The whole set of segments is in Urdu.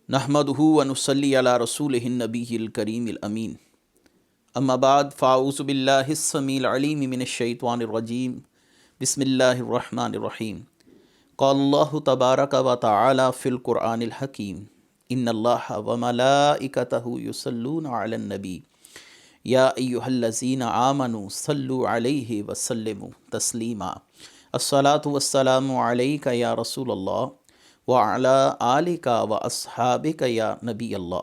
نحمدہ ونصلی علی رسولہ النبی الکریم الامین اما بعد فاعوذ باللہ السمیع العلیم من الشیطان الرجیم بسم اللہ الرحمن الرحیم قال اللہ تبارک و تعالی فی القرآن الحکیم ان اللہ وملائکتہ یصلون علی النبی یا ایہا الذین آمنوا صلوا علیہ وسلموا تسلیما الصلاۃ والسلام علیک یا رسول اللہ وعلی آلک و اصحابک یا نبی اللہ۔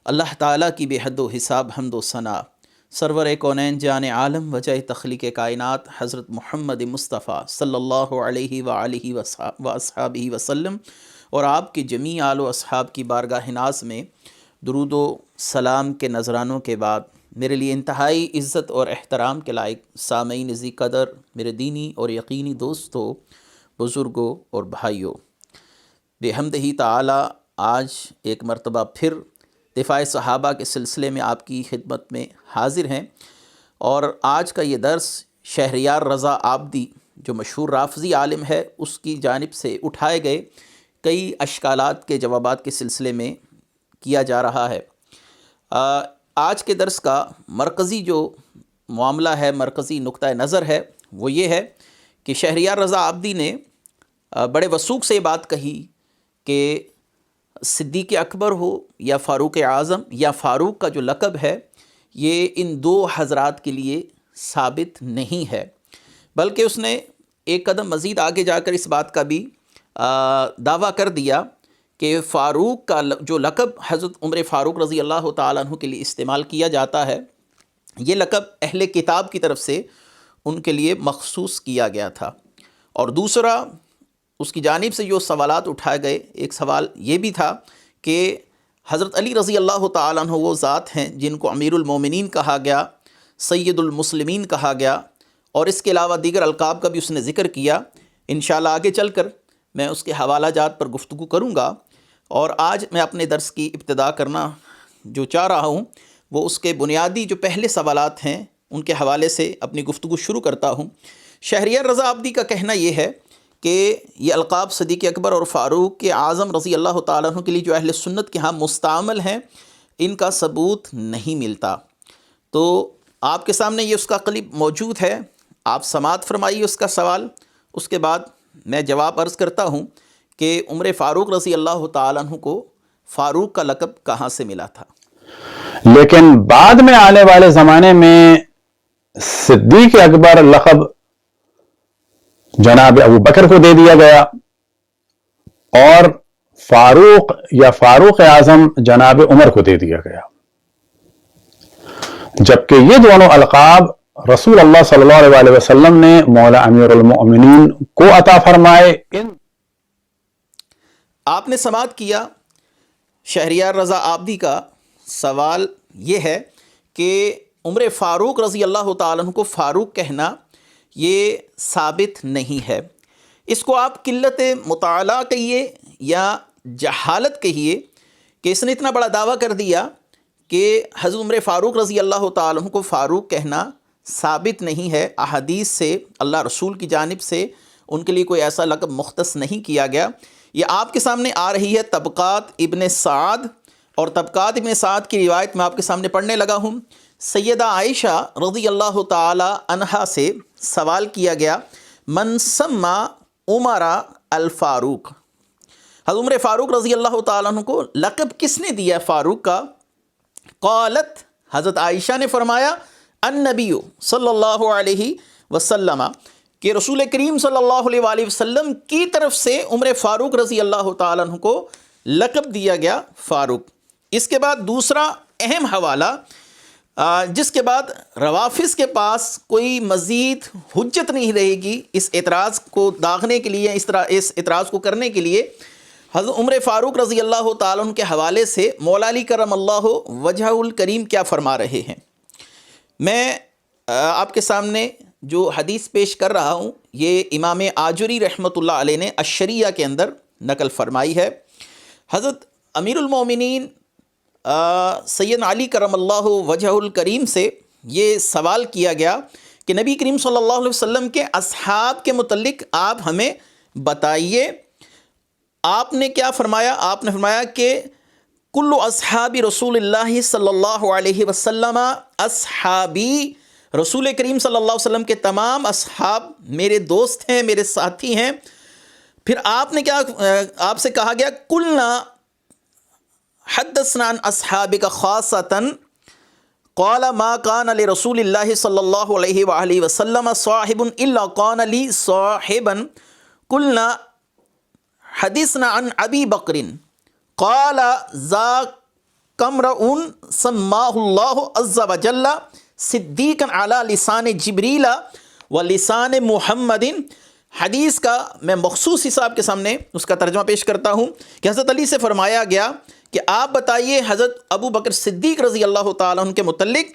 اللہ تعالیٰ کی بے حد و حساب حمد و ثنا سرور کونین جان عالم وجہ تخلیق کائنات حضرت محمد مصطفیٰ صلی اللہ علیہ وآلہ واصحابہ وسلم اور آپ کے جمیع آل و اصحاب کی بارگاہ ناز میں درود و سلام کے نذرانوں کے بعد میرے لیے انتہائی عزت اور احترام کے لائق سامعین ذی قدر میرے دینی اور یقینی دوستوں، بزرگوں اور بھائیوں، بحمدہ تعالی آج ایک مرتبہ پھر دفاع صحابہ کے سلسلے میں آپ کی خدمت میں حاضر ہیں، اور آج کا یہ درس شہریار رضا عابدی جو مشہور رافضی عالم ہے اس کی جانب سے اٹھائے گئے کئی اشکالات کے جوابات کے سلسلے میں کیا جا رہا ہے۔ آج کے درس کا مرکزی جو معاملہ ہے، مرکزی نقطہ نظر ہے، وہ یہ ہے کہ شہریار رضا عابدی نے بڑے وثوق سے یہ بات کہی کہ صدیق اکبر ہو یا فاروق اعظم یا فاروق کا جو لقب ہے یہ ان دو حضرات کے لیے ثابت نہیں ہے، بلکہ اس نے ایک قدم مزید آگے جا کر اس بات کا بھی دعویٰ کر دیا کہ فاروق کا جو لقب حضرت عمر فاروق رضی اللہ تعالیٰ عنہ کے لیے استعمال کیا جاتا ہے، یہ لقب اہل کتاب کی طرف سے ان کے لیے مخصوص کیا گیا تھا۔ اور دوسرا اس کی جانب سے جو سوالات اٹھائے گئے، ایک سوال یہ بھی تھا کہ حضرت علی رضی اللہ تعالیٰ عنہ وہ ذات ہیں جن کو امیر المومنین کہا گیا، سید المسلمین کہا گیا، اور اس کے علاوہ دیگر القاب کا بھی اس نے ذکر کیا۔ انشاءاللہ آگے چل کر میں اس کے حوالہ جات پر گفتگو کروں گا، اور آج میں اپنے درس کی ابتدا کرنا جو چاہ رہا ہوں وہ اس کے بنیادی جو پہلے سوالات ہیں ان کے حوالے سے اپنی گفتگو شروع کرتا ہوں۔ شہریار رضا عابدی کا کہنا یہ ہے کہ یہ القاب صدیق اکبر اور فاروق اعظم رضی اللہ تعالیٰ عنہ کے لیے جو اہل سنت کے ہاں مستعمل ہیں، ان کا ثبوت نہیں ملتا۔ تو آپ کے سامنے یہ اس کا کلپ موجود ہے، آپ سماعت فرمائیے اس کا سوال، اس کے بعد میں جواب عرض کرتا ہوں کہ عمر فاروق رضی اللہ تعالیٰ عنہ کو فاروق کا لقب کہاں سے ملا تھا۔ لیکن بعد میں آنے والے زمانے میں صدیق اکبر لقب جناب ابو بکر کو دے دیا گیا، اور فاروق یا فاروق اعظم جناب عمر کو دے دیا گیا، جبکہ یہ دونوں القاب رسول اللہ صلی اللہ علیہ وسلم نے مولا امیر المؤمنین کو عطا فرمائے۔ آپ نے سماعت کیا شہریار رضا عابدی کا سوال یہ ہے کہ عمر فاروق رضی اللہ تعالیٰ عنہ کو فاروق کہنا یہ ثابت نہیں ہے۔ اس کو آپ قلت مطالعہ کہیے یا جہالت کہیے کہ اس نے اتنا بڑا دعویٰ کر دیا کہ حضرت عمر فاروق رضی اللہ تعالیٰ عنہ کو فاروق کہنا ثابت نہیں ہے، احادیث سے اللہ رسول کی جانب سے ان کے لیے کوئی ایسا لقب مختص نہیں کیا گیا۔ یہ آپ کے سامنے آ رہی ہے طبقات ابن سعد، اور طبقات ابن سعد کی روایت میں آپ کے سامنے پڑھنے لگا ہوں۔ سیدہ عائشہ رضی اللہ تعالی عنہا سے سوال کیا گیا، من سما عمر الفاروق، حضرت عمر فاروق رضی اللہ تعالیٰ عنہ کو لقب کس نے دیا فاروق کا؟ قالت، حضرت عائشہ نے فرمایا، النبی صلی اللہ علیہ وسلم، کہ رسول کریم صلی اللہ علیہ وآلہ وسلم کی طرف سے عمر فاروق رضی اللہ تعالیٰ عنہ کو لقب دیا گیا فاروق۔ اس کے بعد دوسرا اہم حوالہ، جس کے بعد روافظ کے پاس کوئی مزید حجت نہیں رہے گی اس اعتراض کو داغنے کے لیے، اس اعتراض کو کرنے کے لیے، حضرت عمر فاروق رضی اللہ تعالیٰ عنہ کے حوالے سے مولا علی کرم اللہ وجہہ الکریم کیا فرما رہے ہیں۔ میں آپ کے سامنے جو حدیث پیش کر رہا ہوں یہ امام آجری رحمۃ اللہ علیہ نے الشریعہ کے اندر نقل فرمائی ہے۔ حضرت امیر المومنین سیدنا علی کرم اللہ وجہ الکریم سے یہ سوال کیا گیا کہ نبی کریم صلی اللہ علیہ وسلم کے اصحاب کے متعلق آپ ہمیں بتائیے آپ نے کیا فرمایا؟ آپ نے فرمایا کہ کل اصحاب رسول اللہ صلی اللہ علیہ وسلم اصحابی، رسول کریم صلی اللہ علیہ وسلم کے تمام اصحاب میرے دوست ہیں، میرے ساتھی ہیں۔ پھر آپ نے کیا، آپ سے کہا گیا قلنا حدثنا عن اصحابک خاصۃ قال ما كان لرسول اللہ صلی اللہ علیہ وآلہ وسلم صاحب الا كان لی صاحبا قلنا حدثنا عن ابی بکر قال ذاک امرؤ سماہ اللہ عز وجل صدیقا علی لسان جبریل و لسان محمد۔ حدیث کا میں مخصوص حساب کے سامنے اس کا ترجمہ پیش کرتا ہوں کہ حضرت علی سے فرمایا گیا کہ آپ بتائیے حضرت ابو بکر صدیق رضی اللہ تعالیٰ عنہ کے متعلق۔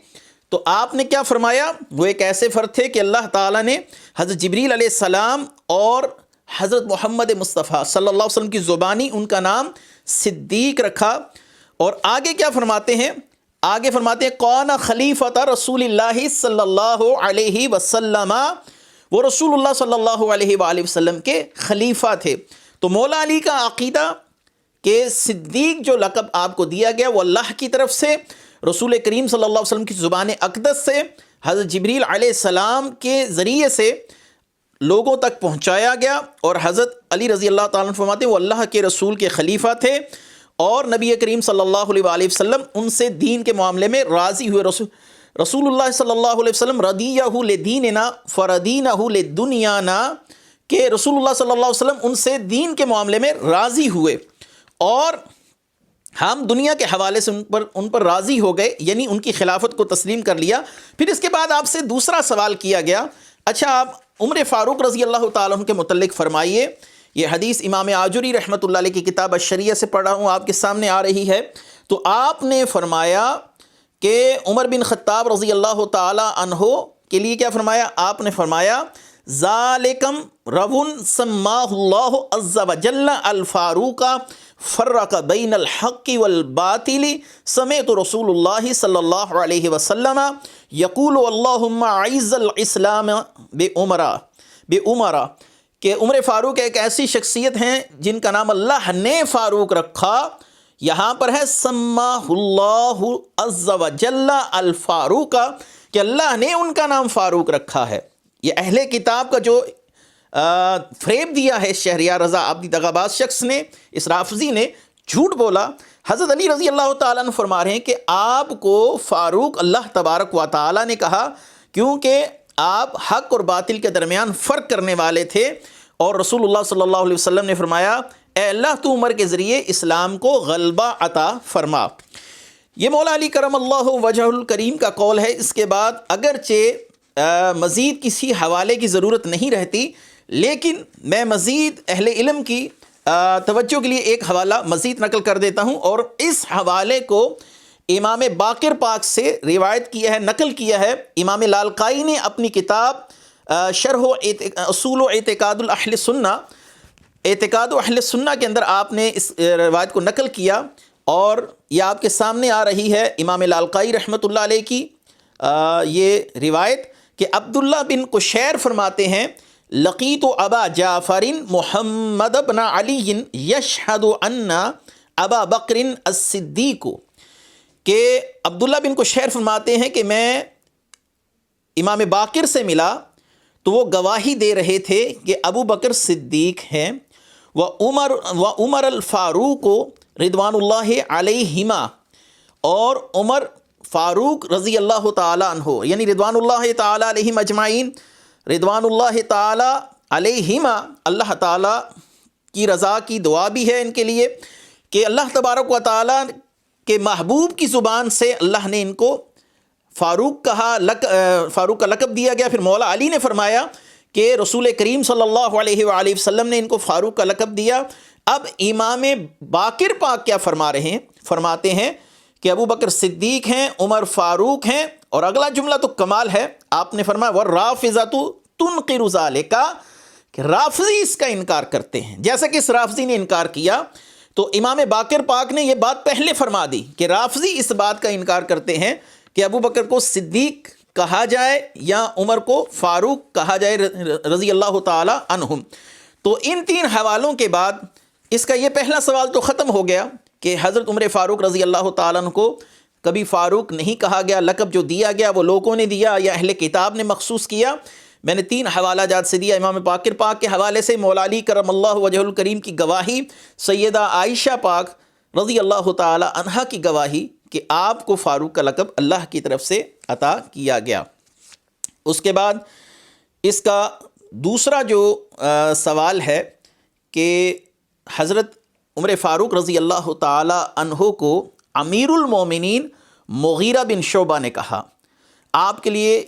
تو آپ نے کیا فرمایا؟ وہ ایک ایسے فرد تھے کہ اللہ تعالیٰ نے حضرت جبریل علیہ السلام اور حضرت محمد مصطفیٰ صلی اللہ علیہ وسلم کی زبانی ان کا نام صدیق رکھا۔ اور آگے کیا فرماتے ہیں؟ آگے فرماتے ہیں کون خلیفۃ رسول اللہ صلی اللہ علیہ وسلم، وہ رسول اللہ صلی اللہ علیہ وآلہ وسلم کے خلیفہ تھے۔ تو مولا علی کا عقیدہ کہ صدیق جو لقب آپ کو دیا گیا وہ اللہ کی طرف سے، رسول کریم صلی اللہ علیہ وسلم کی زبان اقدس سے، حضرت جبریل علیہ السلام کے ذریعے سے لوگوں تک پہنچایا گیا۔ اور حضرت علی رضی اللہ تعالیٰ عنہ فرماتے ہیں وہ اللہ کے رسول کے خلیفہ تھے اور نبی کریم صلی اللہ علیہ وآلہ وسلم ان سے دین کے معاملے میں راضی ہوئے۔ رسول اللہ صلی اللہ علیہ وسلم رضیہ لدیننا فرضینہ لدنیانا، کہ رسول اللہ صلی اللہ علیہ وسلم ان سے دین کے معاملے میں راضی ہوئے اور ہم دنیا کے حوالے سے ان پر راضی ہو گئے، یعنی ان کی خلافت کو تسلیم کر لیا۔ پھر اس کے بعد آپ سے دوسرا سوال کیا گیا، اچھا آپ عمر فاروق رضی اللہ تعالیٰ عنہ کے متعلق فرمائیے۔ یہ حدیث امام آجری رحمۃ اللہ علیہ کی کتاب الشریعہ سے پڑھا ہوں، آپ کے سامنے آ رہی ہے۔ تو آپ نے فرمایا کہ عمر بن خطاب رضی اللہ تعالیٰ عنہ کے لیے کیا فرمایا؟ آپ نے فرمایا ذالکم رون سماہ اللہ عز وجل الفاروق فرق بین الحق والباطل سمعت رسول اللہ صلی اللہ علیہ وسلم یقول اللہم اعز الاسلام بعمرہ، کہ عمر فاروق ایک ایسی شخصیت ہیں جن کا نام اللہ نے فاروق رکھا۔ یہاں پر ہے سماہ اللہ عز وجل الفاروق، کہ اللہ نے ان کا نام فاروق رکھا ہے۔ یہ اہل کتاب کا جو فریب دیا ہے شہریار رضا عابدی دغاباز شخص نے، اس رافضی نے جھوٹ بولا۔ حضرت علی رضی اللہ تعالیٰ عنہ فرما رہے ہیں کہ آپ کو فاروق اللہ تبارک و تعالیٰ نے کہا کیونکہ آپ حق اور باطل کے درمیان فرق کرنے والے تھے، اور رسول اللہ صلی اللہ علیہ وسلم نے فرمایا اے اللہ تو عمر کے ذریعے اسلام کو غلبہ عطا فرما۔ یہ مولا علی کرم اللہ وجہ الکریم کا قول ہے۔ اس کے بعد اگرچہ مزید کسی حوالے کی ضرورت نہیں رہتی، لیکن میں مزید اہل علم کی توجہ کے لیے ایک حوالہ مزید نقل کر دیتا ہوں، اور اس حوالے کو امام باقر پاک سے روایت کیا ہے، نقل کیا ہے امام لالکائی نے اپنی کتاب شرح اصول و اعتقاد الاہل سنہ، اعتقاد و اہل سنہ کے اندر آپ نے اس روایت کو نقل کیا، اور یہ آپ کے سامنے آ رہی ہے امام لالکائی رحمۃ اللہ علیہ کی یہ روایت کہ عبداللہ بن قشیر فرماتے ہیں لقیت ابا جعفر محمد بن علی یشہد ان ابا بکر الصدیق، کہ عبداللہ بن قشیر فرماتے ہیں کہ میں امام باقر سے ملا تو وہ گواہی دے رہے تھے کہ ابو بکر صدیق ہیں، عمر الفاروق رضوان اللہ علیہما، اور عمر فاروق رضی اللہ تعالیٰ عنہ، یعنی رضوان اللہ تعالیٰ علیہم اجمعین، رضوان اللہ تعالیٰ علیہما، اللہ تعالیٰ کی رضا کی دعا بھی ہے ان کے لیے کہ اللہ تبارک و تعالیٰ کے محبوب کی زبان سے اللہ نے ان کو فاروق کہا، فاروق کا لقب دیا گیا۔ پھر مولا علی نے فرمایا کہ رسول کریم صلی اللہ علیہ وآلہ وسلم نے ان کو فاروق کا لقب دیا۔ اب امام باقر پاک کیا فرما رہے ہیں؟ فرماتے ہیں کہ ابو بکر صدیق ہیں، عمر فاروق ہیں، اور اگلا جملہ تو کمال ہے، آپ نے فرمایا وَالرَّافِضَةُ تُنْقِرُ ذَلِكَ، کہ رافضی اس کا انکار کرتے ہیں، جیسا کہ اس رافضی نے انکار کیا۔ تو امام باقر پاک نے یہ بات پہلے فرما دی کہ رافضی اس بات کا انکار کرتے ہیں کہ ابو بکر کو صدیق کہا جائے یا عمر کو فاروق کہا جائے رضی اللہ تعالی عنہم۔ تو ان تین حوالوں کے بعد اس کا یہ پہلا سوال تو ختم ہو گیا کہ حضرت عمر فاروق رضی اللہ تعالیٰ عنہ کو کبھی فاروق نہیں کہا گیا، لقب جو دیا گیا وہ لوگوں نے دیا یا اہل کتاب نے مخصوص کیا۔ میں نے 3 حوالہ جات سے دیا، امام باقر پاک کے حوالے سے مولا علی کرم اللہ وجہ الکریم کی گواہی، سیدہ عائشہ پاک رضی اللہ تعالی عنہا کی گواہی کہ آپ کو فاروق کا لقب اللہ کی طرف سے عطا کیا گیا۔ اس کے بعد اس کا دوسرا جو سوال ہے کہ حضرت عمر فاروق رضی اللہ تعالی عنہ کو امیر المومنین مغیرہ بن شعبہ نے کہا۔ آپ کے لیے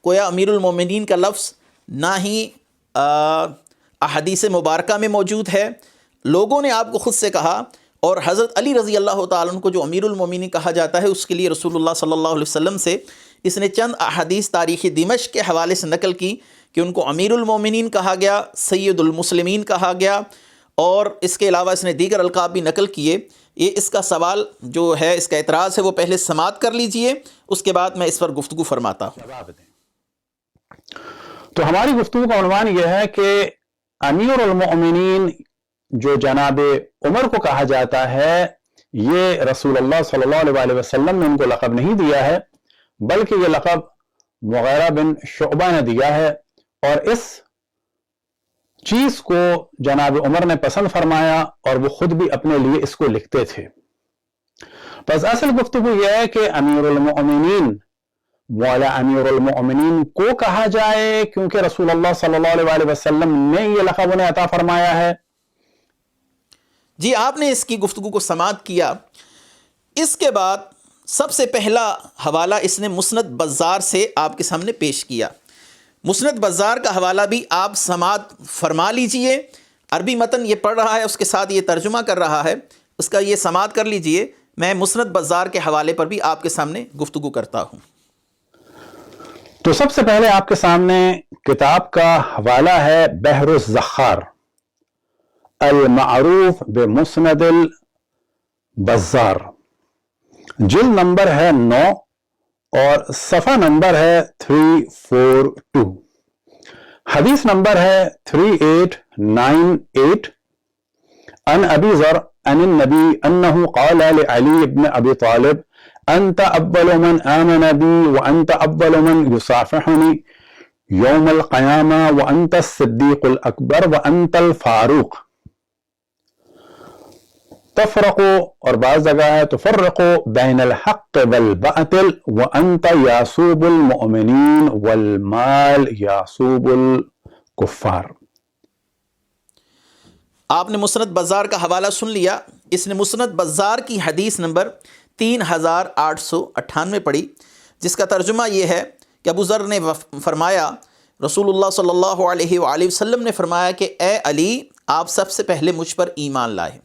گویا امیر المومنین کا لفظ نہ ہی احادیث مبارکہ میں موجود ہے، لوگوں نے آپ کو خود سے کہا، اور حضرت علی رضی اللہ تعالیٰ عنہ کو جو امیر المومنین کہا جاتا ہے اس کے لیے رسول اللہ صلی اللہ علیہ وسلم سے اس نے چند احادیث تاریخ دمشق کے حوالے سے نقل کی کہ ان کو امیر المومنین کہا گیا، سید المسلمین کہا گیا، اور اس کے علاوہ اس نے دیگر القاب بھی نقل کیے۔ یہ اس کا سوال جو ہے، اس کا اعتراض ہے، وہ پہلے سماعت کر لیجئے، اس کے بعد میں اس پر گفتگو فرماتا ہوں۔ تو ہماری گفتگو کا عنوان یہ ہے کہ امیر المؤمنین جو جناب عمر کو کہا جاتا ہے، یہ رسول اللہ صلی اللہ علیہ وسلم نے ان کو لقب نہیں دیا ہے، بلکہ یہ لقب مغیرہ بن شعبہ نے دیا ہے، اور اس چیز کو جناب عمر نے پسند فرمایا اور وہ خود بھی اپنے لیے اس کو لکھتے تھے۔ بس اصل گفتگو یہ ہے کہ امیر المؤمنین مولا امیر المؤمنین کو کہا جائے کیونکہ رسول اللہ صلی اللہ علیہ وسلم نے یہ لقب انہیں عطا فرمایا ہے۔ جی، آپ نے اس کی گفتگو کو سماعت کیا۔ اس کے بعد سب سے پہلا حوالہ اس نے مسند بزار سے آپ کے سامنے پیش کیا۔ مسند بزار کا حوالہ بھی آپ سماعت فرما لیجئے، عربی متن یہ پڑھ رہا ہے، اس کے ساتھ یہ ترجمہ کر رہا ہے، اس کا یہ سماعت کر لیجئے۔ میں مسند بزار کے حوالے پر بھی آپ کے سامنے گفتگو کرتا ہوں۔ تو سب سے پہلے آپ کے سامنے کتاب کا حوالہ ہے بحر الزخار المعروف بمسند البزار، جلد نمبر ہے 9 اور صفحہ نمبر ہے 342، حدیث نمبر ہے 3898، عن ابی ذر عن النبی انہ قال لعلی بن ابی طالب انت اول من آمن بی وانت اول من یصافحنی یوم القیامہ وانت الصدیق الاکبر وانت الفاروق، تفرق، اور بعض جگہ ہے تفرق بین الحق والباطل وانت یاسوب المؤمنین والمال یاسوب الکفار۔ آپ نے مسند بزار کا حوالہ سن لیا۔ اس نے مسند بزار کی حدیث نمبر 3898 پڑھی، جس کا ترجمہ یہ ہے کہ ابو ذر نے فرمایا، رسول اللہ صلی اللہ علیہ وآلہ وسلم نے فرمایا کہ اے علی، آپ سب سے پہلے مجھ پر ایمان لائے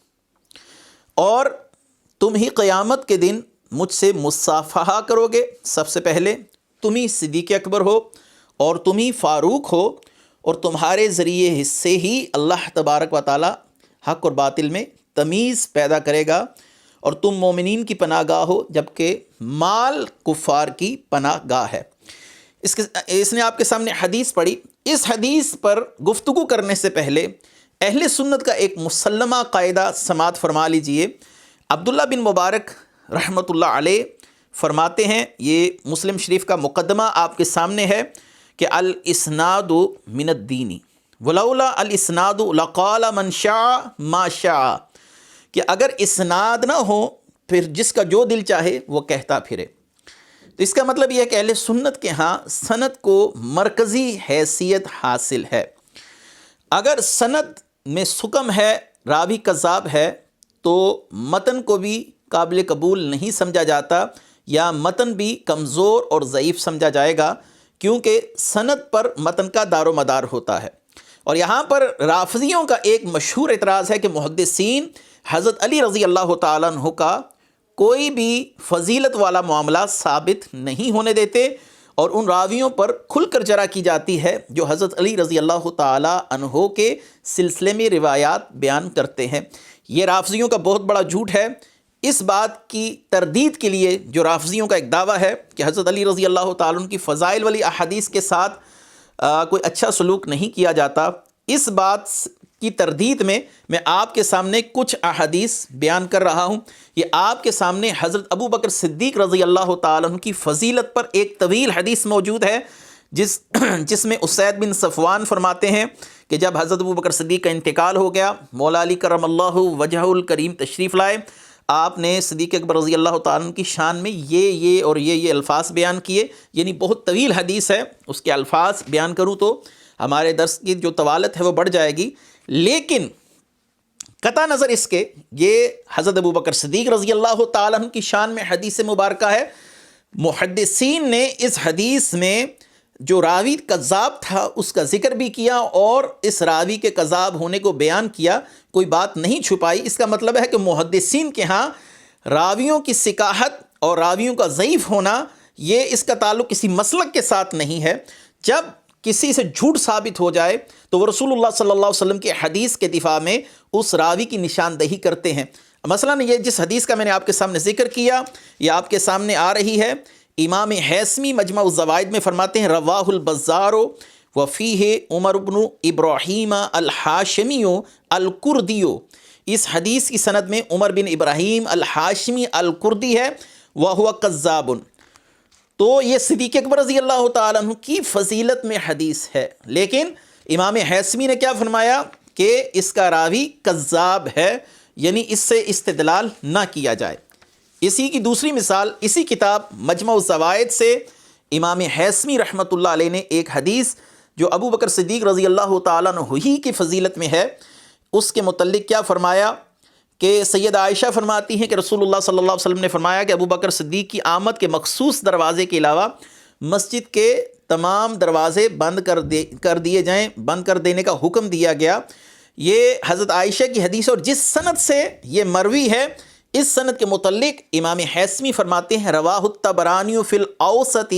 اور تم ہی قیامت کے دن مجھ سے مصافحہ کرو گے۔ سب سے پہلے تم ہی صدیق اکبر ہو اور تم ہی فاروق ہو، اور تمہارے ذریعے سے ہی اللہ تبارک و تعالی حق اور باطل میں تمیز پیدا کرے گا، اور تم مومنین کی پناہ گاہ ہو جبکہ مال کفار کی پناہ گاہ ہے۔ اس نے آپ کے سامنے حدیث پڑھی۔ اس حدیث پر گفتگو کرنے سے پہلے اہل سنت کا ایک مسلمہ قاعدہ سماعت فرما لیجئے۔ عبداللہ بن مبارک رحمۃ اللہ علیہ فرماتے ہیں، یہ مسلم شریف کا مقدمہ آپ کے سامنے ہے کہ الاسناد من الدین ولولا الاسناد لقال من شاء ما شاء، کہ اگر اسناد نہ ہو پھر جس کا جو دل چاہے وہ کہتا پھرے۔ تو اس کا مطلب یہ ہے کہ اہل سنت کے ہاں سند کو مرکزی حیثیت حاصل ہے۔ اگر سند میں سقم ہے، راوی کذاب ہے، تو متن کو بھی قابل قبول نہیں سمجھا جاتا، یا متن بھی کمزور اور ضعیف سمجھا جائے گا، کیونکہ سند پر متن کا دار و مدار ہوتا ہے۔ اور یہاں پر رافضیوں کا ایک مشہور اعتراض ہے کہ محدثین حضرت علی رضی اللہ تعالیٰ عنہ کا کوئی بھی فضیلت والا معاملہ ثابت نہیں ہونے دیتے، اور ان راویوں پر کھل کر جرح کی جاتی ہے جو حضرت علی رضی اللہ تعالیٰ عنہ کے سلسلے میں روایات بیان کرتے ہیں۔ یہ رافضیوں کا بہت بڑا جھوٹ ہے۔ اس بات کی تردید کے لیے جو رافضیوں کا ایک دعویٰ ہے کہ حضرت علی رضی اللہ تعالیٰ عنہ کی فضائل والی احادیث کے ساتھ کوئی اچھا سلوک نہیں کیا جاتا، اس بات کی تردید میں آپ کے سامنے کچھ احادیث بیان کر رہا ہوں۔ یہ آپ کے سامنے حضرت ابو بکر صدیق رضی اللہ تعالیٰ عنہ کی فضیلت پر ایک طویل حدیث موجود ہے، جس میں اسید بن صفوان فرماتے ہیں کہ جب حضرت ابو بکر صدیق کا انتقال ہو گیا، مولا علی کرم اللہ وجہہ الکریم تشریف لائے، آپ نے صدیق اکبر رضی اللہ تعالیٰ عنہ کی شان میں یہ اور یہ الفاظ بیان کیے۔ یعنی بہت طویل حدیث ہے، اس کے الفاظ بیان کروں تو ہمارے درس کی جو طوالت ہے وہ بڑھ جائے گی، لیکن قطع نظر اس کے یہ حضرت ابو بکر صدیق رضی اللہ تعالیٰ عنہ کی شان میں حدیث مبارکہ ہے۔ محدثین نے اس حدیث میں جو راوی کذاب تھا اس کا ذکر بھی کیا اور اس راوی کے کذاب ہونے کو بیان کیا، کوئی بات نہیں چھپائی۔ اس کا مطلب ہے کہ محدثین کے ہاں راویوں کی ثقاحت اور راویوں کا ضعیف ہونا یہ اس کا تعلق کسی مسلک کے ساتھ نہیں ہے۔ جب کسی سے جھوٹ ثابت ہو جائے تو وہ رسول اللہ صلی اللہ علیہ وسلم کے حدیث کے دفاع میں اس راوی کی نشاندہی کرتے ہیں۔ مثلا یہ جس حدیث کا میں نے آپ کے سامنے ذکر کیا یہ آپ کے سامنے آ رہی ہے۔ امام حیثمی مجمع الزوائد میں فرماتے ہیں رواہ البزار وفیہ عمر بن ابراہیم الحاشمی الکردی، اس حدیث کی سند میں عمر بن ابراہیم الحاشمی الکردی ہے، وہو کذاب۔ تو یہ صدیق اکبر رضی اللہ تعالیٰ عنہ کی فضیلت میں حدیث ہے، لیکن امام حیثمی نے کیا فرمایا کہ اس کا راوی کذاب ہے، یعنی اس سے استدلال نہ کیا جائے۔ اسی کی دوسری مثال اسی کتاب مجمع الزوائد سے امام حیثمی رحمۃ اللہ علیہ نے ایک حدیث جو ابو بکر صدیق رضی اللہ تعالیٰ عنہ ہی کی فضیلت میں ہے اس کے متعلق کیا فرمایا کہ سید عائشہ فرماتی ہیں کہ رسول اللہ صلی اللہ علیہ وسلم نے فرمایا کہ ابو بکر صدیق کی آمد کے مخصوص دروازے کے علاوہ مسجد کے تمام دروازے بند کر دیے جائیں، بند کر دینے کا حکم دیا گیا۔ یہ حضرت عائشہ کی حدیث اور جس سند سے یہ مروی ہے اس سند کے متعلق امام حیثمی فرماتے ہیں رواہ الطبرانی فی الاوسط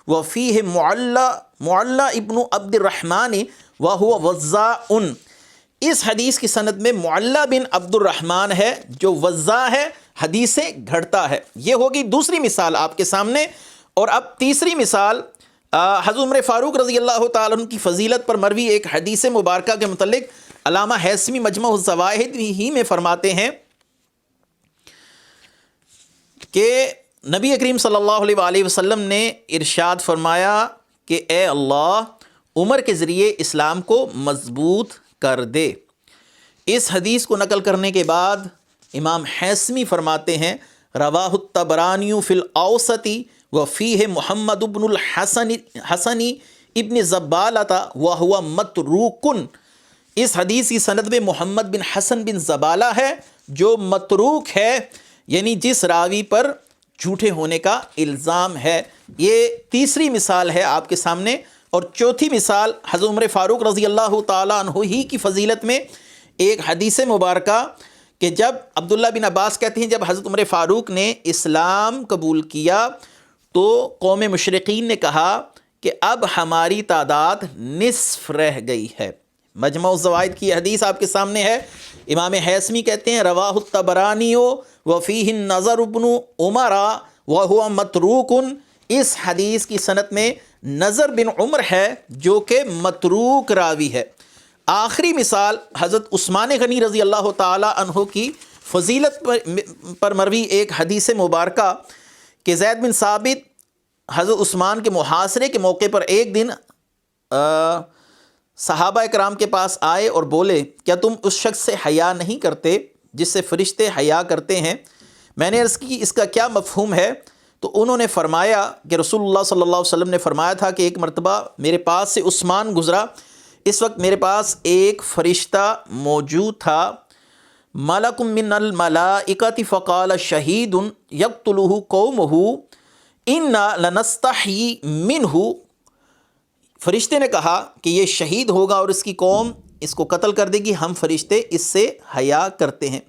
وفیہ معلی ابن عبد الرحمن وہو وضاء، اس حدیث کی سند میں معلی بن عبد الرحمن ہے جو وضاء ہے، حدیث سے گھڑتا ہے۔ یہ ہوگی دوسری مثال آپ کے سامنے۔ اور اب تیسری مثال حضرت عمر فاروق رضی اللہ تعالیٰ عنہ کی فضیلت پر مروی ایک حدیث مبارکہ کے متعلق علامہ حیثمی مجمع الزوائد ہی میں فرماتے ہیں کہ نبی کریم صلی اللہ علیہ وآلہ وسلم نے ارشاد فرمایا کہ اے اللہ عمر کے ذریعے اسلام کو مضبوط کر دے۔ اس حدیث کو نقل کرنے کے بعد امام حیثمی فرماتے ہیں رواہ الطبرانی فی الاوسط وفیہ محمد بن الحسن ابن زبالہ وہو متروک، اس حدیث کی سند میں محمد بن حسن بن زبالہ ہے جو متروک ہے، یعنی جس راوی پر جھوٹے ہونے کا الزام ہے۔ یہ تیسری مثال ہے آپ کے سامنے۔ اور چوتھی مثال حضرت عمر فاروق رضی اللہ تعالیٰ عنہ ہی کی فضیلت میں ایک حدیث مبارکہ کہ جب عبداللہ بن عباس کہتے ہیں جب حضرت عمر فاروق نے اسلام قبول کیا تو قوم مشرقین نے کہا کہ اب ہماری تعداد نصف رہ گئی ہے۔ مجمع الزوائد کی حدیث آپ کے سامنے ہے۔ امام حیثمی کہتے ہیں رواہ الطبرانی وفیہ النظر بن عمر وہو متروک، اس حدیث کی سند میں نظر بن عمر ہے جو کہ متروک راوی ہے۔ آخری مثال حضرت عثمان غنی رضی اللہ تعالی عنہ کی فضیلت پر مروی ایک حدیث مبارکہ کہ زید بن ثابت حضرت عثمان کے محاصرے کے موقع پر ایک دن صحابہ اکرام کے پاس آئے اور بولے کیا تم اس شخص سے حیا نہیں کرتے جس سے فرشتے حیا کرتے ہیں؟ میں نے عرض کی اس کا کیا مفہوم ہے؟ تو انہوں نے فرمایا کہ رسول اللہ صلی اللہ علیہ وسلم نے فرمایا تھا کہ ایک مرتبہ میرے پاس سے عثمان گزرا، اس وقت میرے پاس ایک فرشتہ موجود تھا، ملک من الملائکۃ فقال شہید یقتلہ قومہ انا لنستحیی منہ، فرشتے نے کہا کہ یہ شہید ہوگا اور اس کی قوم اس کو قتل کر دے گی، ہم فرشتے اس سے حیا کرتے ہیں۔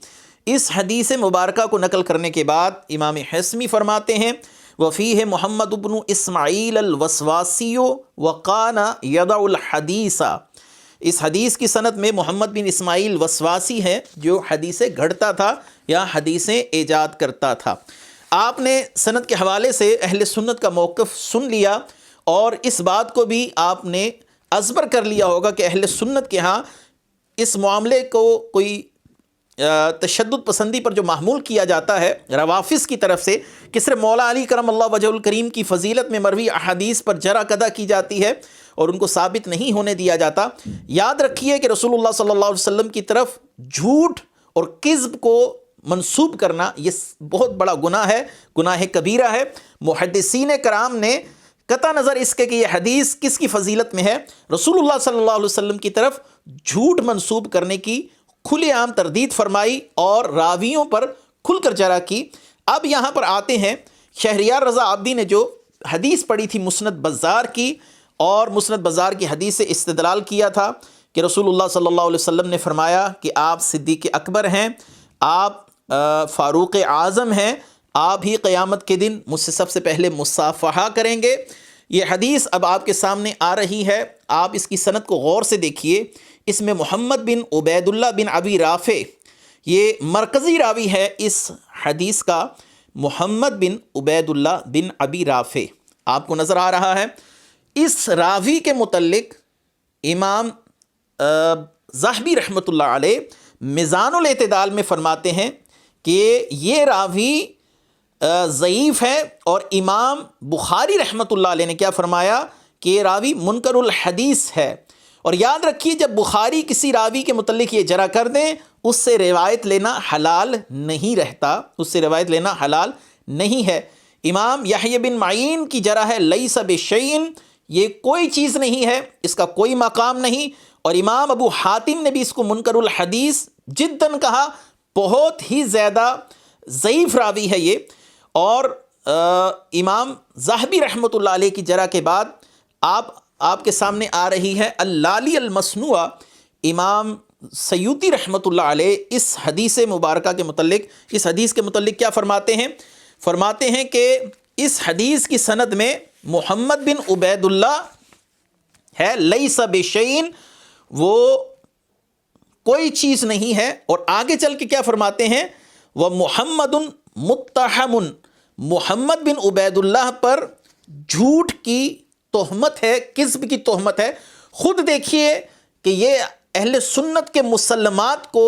اس حدیث مبارکہ کو نقل کرنے کے بعد امام حیثمی فرماتے ہیں وفیہ محمد بن اسماعیل الوسواسی وقان یضع الحدیث، اس حدیث کی سند میں محمد بن اسماعیل وسواسی ہے جو حدیثیں گھڑتا تھا یا حدیثیں ایجاد کرتا تھا۔ آپ نے سند کے حوالے سے اہل سنت کا موقف سن لیا اور اس بات کو بھی آپ نے ازبر کر لیا ہوگا کہ اہل سنت کے ہاں اس معاملے کو کوئی تشدد پسندی پر جو محمول کیا جاتا ہے روافظ کی طرف سے کہ صرف مولا علی کرم اللہ وجہ الکریم کی فضیلت میں مروی احادیث پر جرح قدح کی جاتی ہے اور ان کو ثابت نہیں ہونے دیا جاتا، یاد رکھیے کہ رسول اللہ صلی اللہ علیہ وسلم کی طرف جھوٹ اور کذب کو منسوب کرنا یہ بہت بڑا گناہ ہے، گناہ کبیرہ ہے۔ محدثین کرام نے قطع نظر اس کے کہ یہ حدیث کس کی فضیلت میں ہے، رسول اللہ صلی اللہ علیہ وسلم کی طرف جھوٹ منسوب کرنے کی کھلے عام تردید فرمائی اور راویوں پر کھل کر جرح کی۔ اب یہاں پر آتے ہیں، شہریار رضا عابدی نے جو حدیث پڑھی تھی مسند بزار کی، اور مسند بزار کی حدیث سے استدلال کیا تھا کہ رسول اللہ صلی اللہ علیہ وسلم نے فرمایا کہ آپ صدیق اکبر ہیں، آپ فاروق اعظم ہیں، آپ ہی قیامت کے دن مجھ سے سب سے پہلے مصافحہ کریں گے۔ یہ حدیث اب آپ کے سامنے آ رہی ہے، آپ اس کی سند کو غور سے دیکھیے۔ اس میں محمد بن عبید اللہ بن ابی رافع یہ مرکزی راوی ہے اس حدیث کا، محمد بن عبید اللہ بن ابی رافع آپ کو نظر آ رہا ہے۔ اس راوی کے متعلق امام ذہبی رحمۃ اللہ علیہ میزان الاعتدال میں فرماتے ہیں کہ یہ راوی ضعیف ہے، اور امام بخاری رحمۃ اللہ علیہ نے کیا فرمایا کہ یہ راوی منکر الحدیث ہے۔ اور یاد رکھیے جب بخاری کسی راوی کے متعلق یہ جرح کر دیں اس سے روایت لینا حلال نہیں رہتا، اس سے روایت لینا حلال نہیں ہے۔ امام یحییٰ بن معین کی جرح ہے لیس بشیء، یہ کوئی چیز نہیں ہے، اس کا کوئی مقام نہیں، اور امام ابو حاتم نے بھی اس کو منکر الحدیث جداً کہا، بہت ہی زیادہ ضعیف راوی ہے یہ۔ اور امام ذہبی رحمۃ اللہ علیہ کی جرح کے بعد آپ کے سامنے آ رہی ہے اللالی المصنوع، امام سیوطی رحمۃ اللہ علیہ اس حدیث مبارکہ کے متعلق، اس حدیث کے متعلق کیا فرماتے ہیں؟ فرماتے ہیں کہ اس حدیث کی سند میں محمد بن عبید اللہ ہے، لیس بشیء، وہ کوئی چیز نہیں ہے، اور آگے چل کے کیا فرماتے ہیں؟ وہ محمد متہم، محمد بن عبید اللہ پر جھوٹ کی تہمت ہے، کذب کی تہمت ہے۔ خود دیکھیے کہ یہ اہل سنت کے مسلمات کو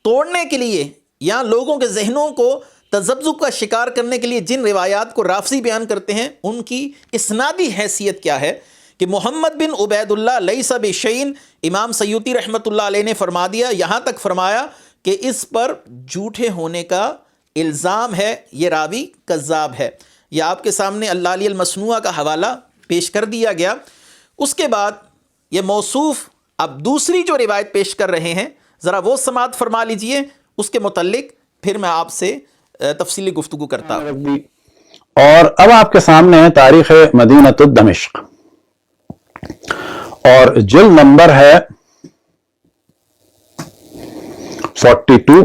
توڑنے کے لیے یا لوگوں کے ذہنوں کو تذبذب کا شکار کرنے کے لیے جن روایات کو رافضی بیان کرتے ہیں ان کی اسنادی حیثیت کیا ہے کہ محمد بن عبید اللہ لیس بشیء، امام سیوطی رحمۃ اللہ علیہ نے فرما دیا، یہاں تک فرمایا کہ اس پر جھوٹے ہونے کا الزام ہے، یہ راوی کذاب ہے۔ یہ آپ کے سامنے اللالی المصنوع کا حوالہ پیش کر دیا گیا۔ اس کے بعد یہ موصوف اب دوسری جو روایت پیش کر رہے ہیں ذرا وہ سماعت فرما لیجئے، اس کے متعلق پھر میں آپ سے تفصیلی گفتگو کرتا ہوں۔ اور اب آپ کے سامنے ہے تاریخ مدینۃ دمشق، اور جلد نمبر ہے 42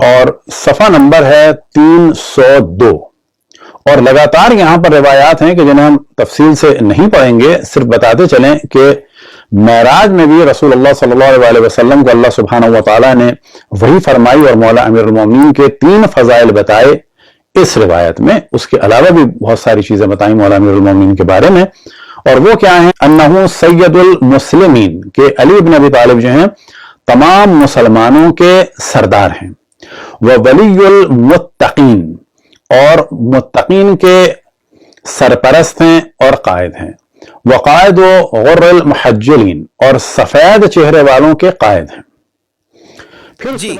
اور صفحہ نمبر ہے 302، اور لگاتار یہاں پر روایات ہیں کہ جنہیں ہم تفصیل سے نہیں پڑھیں گے، صرف بتاتے چلیں کہ معراج میں بھی رسول اللہ صلی اللہ علیہ وسلم کو اللہ سبحانہ و تعالیٰ نے وحی فرمائی اور مولا امیر المومنین کے 3 فضائل بتائے اس روایت میں۔ اس کے علاوہ بھی بہت ساری چیزیں بتائیں مولا امیر المومنین کے بارے میں، اور وہ کیا ہیں؟ انہو سید المسلمین، کہ علی بن ابی طالب جو ہیں تمام مسلمانوں کے سردار ہیں، وولی المتقین، اور متقین کے سرپرست ہیں اور قائد ہیں، وقائد و غر المحجلین، اور سفید چہرے والوں کے قائد ہیں۔ پھر جی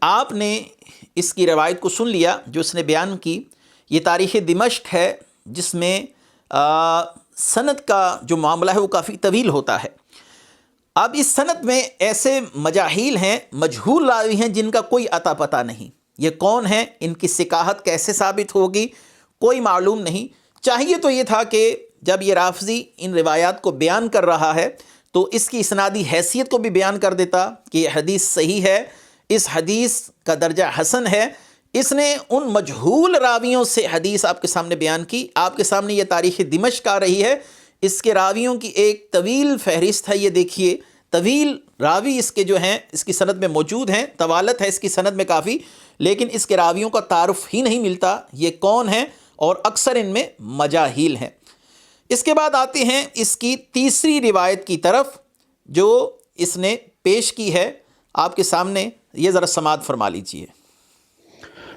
آپ نے اس کی روایت کو سن لیا جو اس نے بیان کی، یہ تاریخ دمشق ہے جس میں سند کا جو معاملہ ہے وہ کافی طویل ہوتا ہے۔ اب اس سند میں ایسے مجاہیل ہیں، مجہول راوی ہیں جن کا کوئی عطا پتہ نہیں، یہ کون ہیں، ان کی ثقاہت کیسے ثابت ہوگی، کوئی معلوم نہیں۔ چاہیے تو یہ تھا کہ جب یہ رافضی ان روایات کو بیان کر رہا ہے تو اس کی اسنادی حیثیت کو بھی بیان کر دیتا کہ یہ حدیث صحیح ہے، اس حدیث کا درجہ حسن ہے۔ اس نے ان مجہول راویوں سے حدیث آپ کے سامنے بیان کی۔ آپ کے سامنے یہ تاریخ دمشق آ رہی ہے، اس کے راویوں کی ایک طویل فہرست ہے، یہ دیکھیے طویل راوی اس کے جو ہیں اس کی سند میں موجود ہیں، طوالت ہے اس کی سند میں کافی، لیکن اس کے راویوں کا تعارف ہی نہیں ملتا، یہ کون ہیں، اور اکثر ان میں مجاہیل ہیں۔ اس کے بعد آتے ہیں اس کی تیسری روایت کی طرف جو اس نے پیش کی ہے آپ کے سامنے، یہ ذرا سماعت فرما لیجیے۔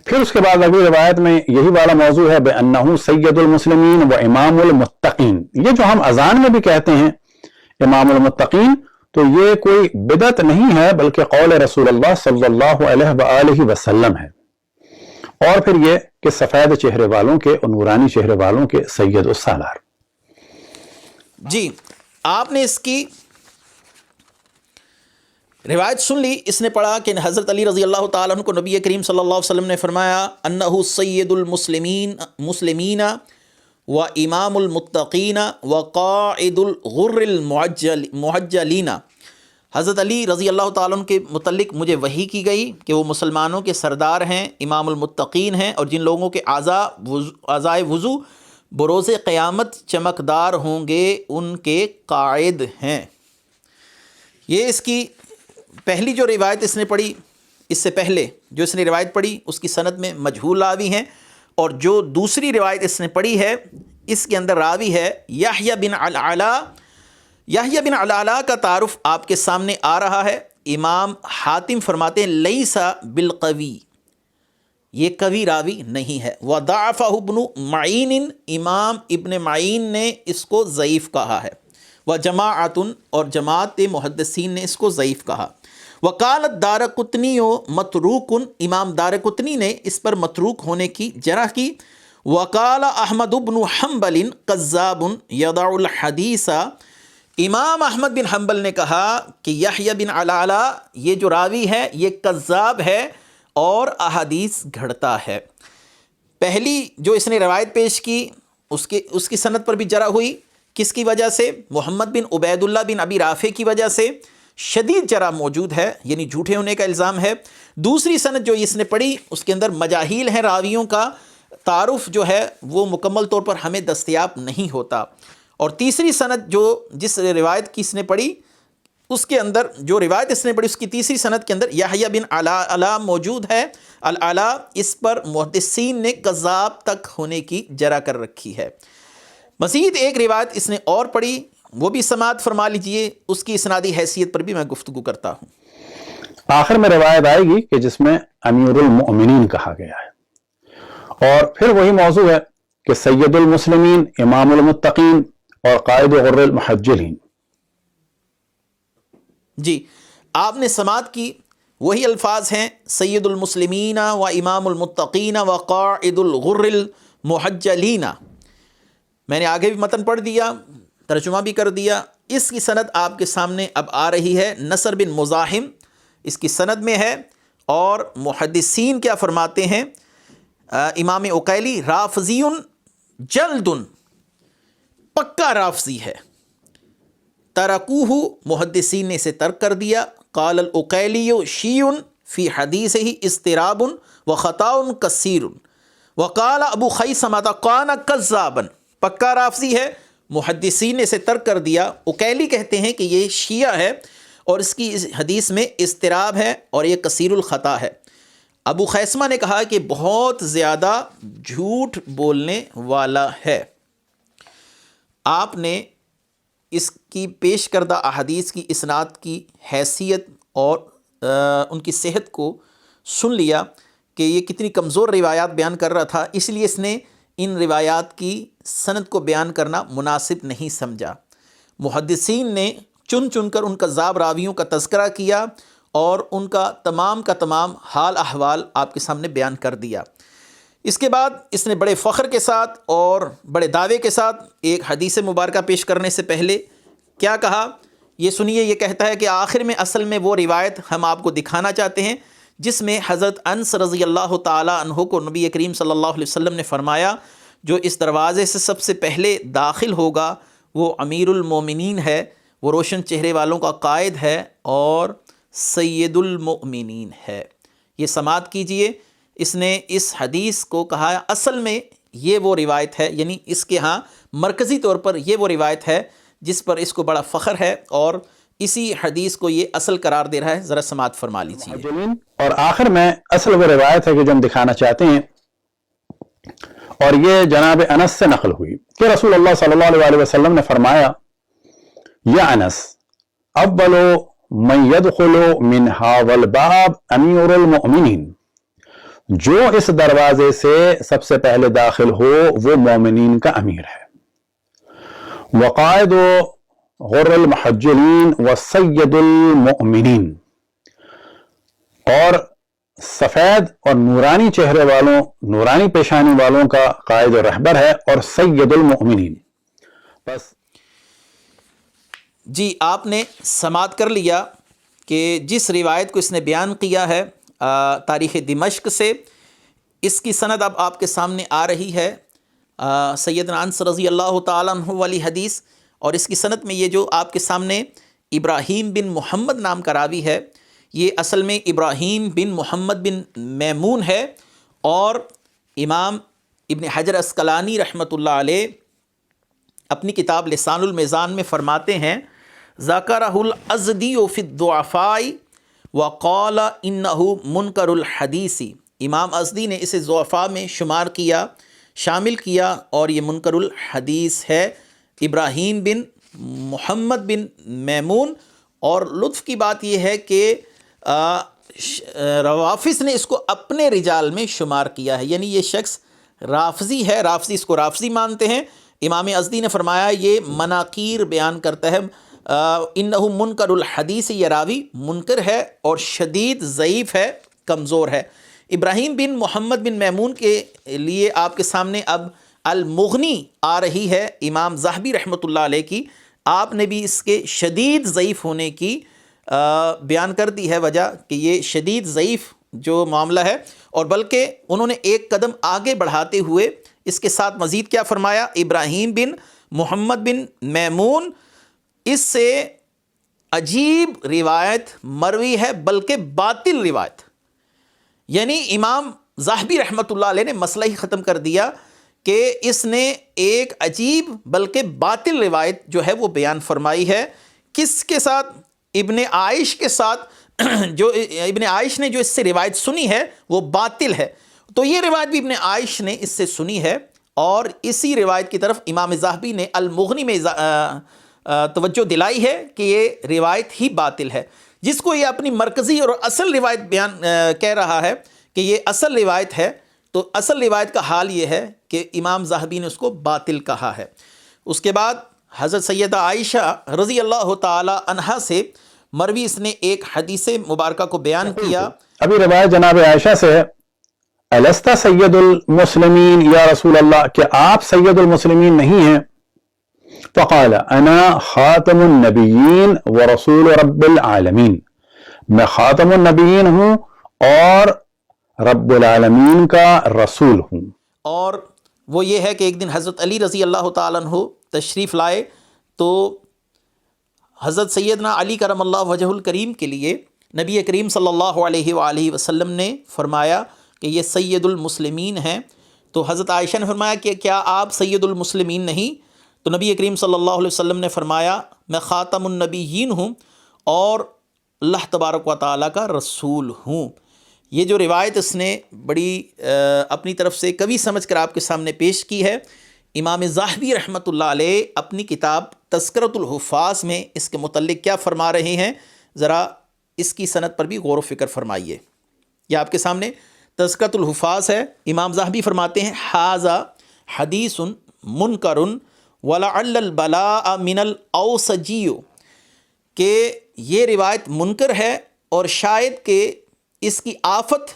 پھر اس کے بعد اگلی روایت میں یہی والا موضوع ہے بِأَنَّهُ سید المسلمین و امام المتقین۔ یہ جو ہم اذان میں بھی کہتے ہیں امام المتقین، تو یہ کوئی بدعت نہیں ہے بلکہ قول رسول اللہ صلی اللہ علیہ وآلہ وسلم ہے۔ اور پھر یہ کہ سفید چہرے والوں کے اور نورانی چہرے والوں کے سید السالار۔ جی آپ نے اس کی روایت سن لی۔ اس نے پڑھا کہ حضرت علی رضی اللہ تعالیٰ عنہ کو نبی کریم صلی اللہ علیہ وسلم نے فرمایا انہ سید المسلمین و امام المتقین و قائد الغر المحجلین۔ حضرت علی رضی اللہ تعالیٰ عنہ کے متعلق مجھے وحی کی گئی کہ وہ مسلمانوں کے سردار ہیں، امام المتقین ہیں، اور جن لوگوں کے اعضائے وضو بروز قیامت چمکدار ہوں گے ان کے قائد ہیں۔ یہ اس کی پہلی جو روایت اس نے پڑھی، اس سے پہلے جو اس نے روایت پڑھی اس کی سند میں مجہول راوی ہیں، اور جو دوسری روایت اس نے پڑھی ہے اس کے اندر راوی ہے یحییٰ بن العلا۔ یحییٰ بن العلا کا تعارف آپ کے سامنے آ رہا ہے۔ امام حاتم فرماتے ہیں لیس بالقوی، یہ قوی راوی نہیں ہے۔ وضعفہ ابن معین، امام ابن معین نے اس کو ضعیف کہا ہے۔ وجماعت، اور جماعت محدثین نے اس کو ضعیف کہا۔ وقال الدارقطنی متروک، امام دارقطنی نے اس پر متروک ہونے کی جرح کی۔ وقال احمد بن حنبل کذاب یضع الحدیث، امام احمد بن حنبل نے کہا کہ یحییٰ بن العلا یہ جو راوی ہے یہ کذاب ہے اور احادیث گھڑتا ہے۔ پہلی جو اس نے روایت پیش کی اس کی سند پر بھی جرح ہوئی، کس کی وجہ سے؟ محمد بن عبید اللہ بن ابی رافع کی وجہ سے شدید جرح موجود ہے، یعنی جھوٹے ہونے کا الزام ہے۔ دوسری سند جو اس نے پڑھی اس کے اندر مجاہیل ہیں، راویوں کا تعارف جو ہے وہ مکمل طور پر ہمیں دستیاب نہیں ہوتا۔ اور تیسری سند جو جس روایت کی اس نے پڑھی اس کے اندر جو روایت اس نے پڑھی اس کی تیسری سند کے اندر یحییٰ بن العلا موجود ہے۔ العلا اس پر محدثین نے کذاب تک ہونے کی جرح کر رکھی ہے۔ مزید ایک روایت اس نے اور پڑھی، وہ بھی سماعت فرما لیجئے، اس کی اسنادی حیثیت پر بھی میں گفتگو کرتا ہوں۔ آخر میں روایت آئے گی کہ جس میں امیر المؤمنین کہا گیا ہے، اور پھر وہی موضوع ہے کہ سید المسلمین، امام المتقین اور قائد غر المحجلین۔ جی آپ نے سماعت کی، وہی الفاظ ہیں سید المسلمین و امام المتقین و قائد الغر المحجلین۔ میں نے آگے بھی متن پڑھ دیا، ترجمہ بھی کر دیا۔ اس کی سند آپ کے سامنے اب آ رہی ہے، نصر بن مزاحم اس کی سند میں ہے، اور محدثین کیا فرماتے ہیں؟ امام عقیلی رافضی جلد، پکا رافضی ہے۔ ترکوہ، محدثین نے اسے ترک کر دیا۔ قال العقیلی شیع فی حدیثہ اضطراب و خطا کثیر، وقال ابو خیثمہ کان کذابا، پکا رافضی ہے، محدثین نے اسے ترک کر دیا۔ عقیلی کہتے ہیں کہ یہ شیعہ ہے اور اس کی حدیث میں اضطراب ہے اور یہ کثیر الخطا ہے۔ ابو خیثمہ نے کہا کہ بہت زیادہ جھوٹ بولنے والا ہے۔ آپ نے اس کی پیش کردہ احادیث کی اسناد کی حیثیت اور ان کی صحت کو سن لیا کہ یہ کتنی کمزور روایات بیان کر رہا تھا، اس لیے اس نے ان روایات کی سند کو بیان کرنا مناسب نہیں سمجھا۔ محدثین نے چن چن کر ان کذاب راویوں کا تذکرہ کیا اور ان کا تمام حال احوال آپ کے سامنے بیان کر دیا۔ اس کے بعد اس نے بڑے فخر کے ساتھ اور بڑے دعوے کے ساتھ ایک حدیث مبارکہ پیش کرنے سے پہلے کیا کہا، یہ سنیے۔ یہ کہتا ہے کہ آخر میں اصل میں وہ روایت ہم آپ کو دکھانا چاہتے ہیں جس میں حضرت انس رضی اللہ تعالی عنہ کو نبی کریم صلی اللہ علیہ وسلم نے فرمایا جو اس دروازے سے سب سے پہلے داخل ہوگا وہ امیر المومنین ہے، وہ روشن چہرے والوں کا قائد ہے اور سید المؤمنین ہے۔ یہ سماعت کیجئے، اس نے اس حدیث کو کہا اصل میں یہ وہ روایت ہے، یعنی اس کے ہاں مرکزی طور پر یہ وہ روایت ہے جس پر اس کو بڑا فخر ہے اور اسی حدیث کو یہ اصل قرار دے رہا ہے۔ ذرا سماعت فرما لیجیے۔ اور آخر میں اصل وہ روایت ہے کہ جو ہم دکھانا چاہتے ہیں، اور یہ جناب انس سے نقل ہوئی کہ رسول اللہ صلی اللہ علیہ وسلم نے فرمایا یا انس اول من يدخل من هذا الباب امیر المؤمنین، جو اس دروازے سے سب سے پہلے داخل ہو وہ مومنین کا امیر ہے، وقائد غر المحجلین وسید المؤمنین، اور سفید اور نورانی چہرے والوں، نورانی پیشانی والوں کا قائد و رہبر ہے، اور سید المؤمنین۔ بس جی آپ نے سماعت کر لیا کہ جس روایت کو اس نے بیان کیا ہے تاریخ دمشق سے، اس کی سند اب آپ کے سامنے آ رہی ہے، سیدنا انس رضی اللہ تعالیٰ عنہ والی حدیث، اور اس کی سند میں یہ جو آپ کے سامنے ابراہیم بن محمد نام کا راوی ہے، یہ اصل میں ابراہیم بن محمد بن میمون ہے، اور امام ابن حجر عسقلانی رحمۃ اللہ علیہ اپنی کتاب لسان المیزان میں فرماتے ہیں ذکرہ الازدی فی الضعفاء وقال انہ منکر الحدیث، امام ازدی نے اسے ضعفاء میں شمار کیا، شامل کیا، اور یہ منکر الحدیث ہے ابراہیم بن محمد بن میمون۔ اور لطف کی بات یہ ہے کہ روافظ نے اس کو اپنے رجال میں شمار کیا ہے، یعنی یہ شخص رافضی ہے، رافضی اس کو رافضی مانتے ہیں۔ امام ازدی نے فرمایا یہ مناکیر بیان کرتا ہے، انہ منکر الحدیث، یہ راوی منکر ہے اور شدید ضعیف ہے، کمزور ہے۔ ابراہیم بن محمد بن میمون کے لیے آپ کے سامنے اب المغنی آ رہی ہے امام ذہبی رحمۃ اللہ علیہ کی، آپ نے بھی اس کے شدید ضعیف ہونے کی بیان کر دی ہے وجہ کہ یہ شدید ضعیف جو معاملہ ہے، اور بلکہ انہوں نے ایک قدم آگے بڑھاتے ہوئے اس کے ساتھ مزید کیا فرمایا، ابراہیم بن محمد بن میمون اس سے عجیب روایت مروی ہے، بلکہ باطل روایت، یعنی امام ذہبی رحمۃ اللہ علیہ نے مسئلہ ہی ختم کر دیا کہ اس نے ایک عجیب بلکہ باطل روایت جو ہے وہ بیان فرمائی ہے۔ کس کے ساتھ؟ ابن عائش کے ساتھ، جو ابن عائش نے جو اس سے روایت سنی ہے وہ باطل ہے، تو یہ روایت بھی ابن عائش نے اس سے سنی ہے، اور اسی روایت کی طرف امام ذہبی نے المغنی میں توجہ دلائی ہے کہ یہ روایت ہی باطل ہے، جس کو یہ اپنی مرکزی اور اصل روایت بیان کہہ رہا ہے کہ یہ اصل روایت ہے، تو اصل روایت کا حال یہ ہے کہ امام ذہبی نے اس کو باطل کہا ہے۔ اس کے بعد حضرت سیدہ عائشہ رضی اللہ تعالی عنہا سے مروی اس نے ایک حدیث مبارکہ کو بیان کیا۔ ابھی روایت جناب عائشہ سے ہے، الست سید المسلمین یا رسول اللہ، کہ آپ سید المسلمین نہیں ہیں؟ فقال انا خاتم النبیین ورسول رب العالمین، میں خاتم النبیین ہوں اور رب العالمین کا رسول ہوں۔ اور وہ یہ ہے کہ ایک دن حضرت علی رضی اللہ تعالیٰ عنہ تشریف لائے، تو حضرت سیدنا علی کرم اللہ وجہ الکریم کے لیے نبی کریم صلی اللہ علیہ وآلہ وسلم نے فرمایا کہ یہ سید المسلمین ہیں، تو حضرت عائشہ نے فرمایا کہ کیا آپ سید المسلمین نہیں؟ تو نبی کریم صلی اللہ علیہ وسلم نے فرمایا میں خاتم النبیین ہوں اور اللہ تبارک و تعالیٰ کا رسول ہوں۔ یہ جو روایت اس نے بڑی اپنی طرف سے کوی سمجھ کر آپ کے سامنے پیش کی ہے، امام ذہبی رحمۃ اللہ علیہ اپنی کتاب تذکرۃ الحفاظ میں اس کے متعلق کیا فرما رہے ہیں، ذرا اس کی سند پر بھی غور و فکر فرمائیے۔ یہ آپ کے سامنے تذکرۃ الحفاظ ہے، امام ذہبی فرماتے ہیں ھذا حدیث منکر ولعل البلاء من الاوسجی، کہ یہ روایت منکر ہے اور شاید کہ اس کی آفت